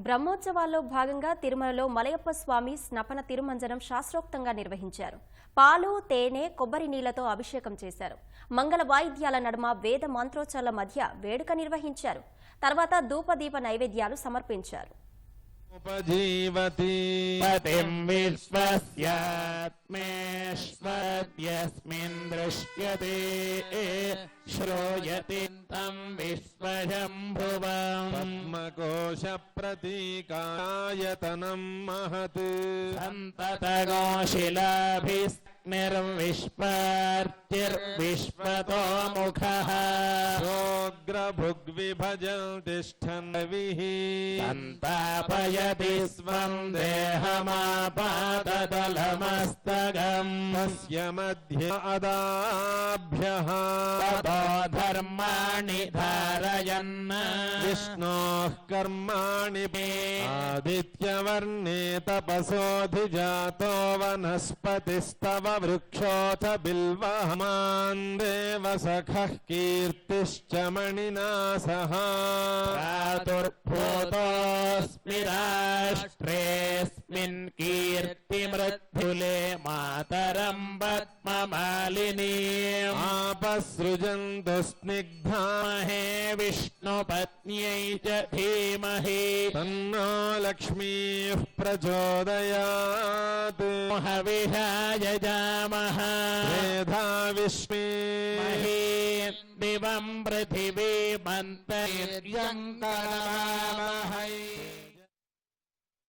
బ్రహ్మోత్సవాల్లో భాగంగా తిరుమలలో మలయప్ప స్వామి స్నపన తిరుమంజనం శాస్త్రోక్తంగా నిర్వహించారు. పాలు, తేనె, కొబ్బరి నీళ్లతో అభిషేకం చేశారు. మంగళ వాయిద్యాల నడుమ వేద మంత్రోచ్చాల మధ్య వేడుక నిర్వహించారు. తర్వాత ధూపదీప నైవేద్యాలు సమర్పించారు. उपजीवति पतिं विश्वस्यात्मेश्वर्यस्मिन् दृश्यते श्रूयते तं विश्वशम्भुवम् पद्मकोशप्रतीकायतनं महत् सन्ततकोशिलाभिस्निर्विश्वर्तिर्विश्वतो मुखः सोऽग्रभुग्विभजन्तिष्ठन्विः सन्तापयति स्वं देहमापादतलमस्तकम् तस्य मध्ये अदाभ्यः ततो धर्माणि धारयन् विष्णोः कर्माणि आदित्यवर्णे तपसोऽधिजातो वनस्पतिस्तव वृक्षोऽथ बिल्वः मान् देवसखः कीर्तिश्च मणिना सह प्रादुर्भूतोऽस्मि राष्ट्रेऽस्मिन् कीर्तिमृत्युले मातरं पद्ममालिनी आपसृजन्तु स्निग्धामहे विष्णुपत्न्यै च धीमहि तन्नो लक्ष्मीः प्रचोदयात् हविषायजामः मेधा विश्वे दिवं पृथिवीमन्तरिर्यं करवावहै।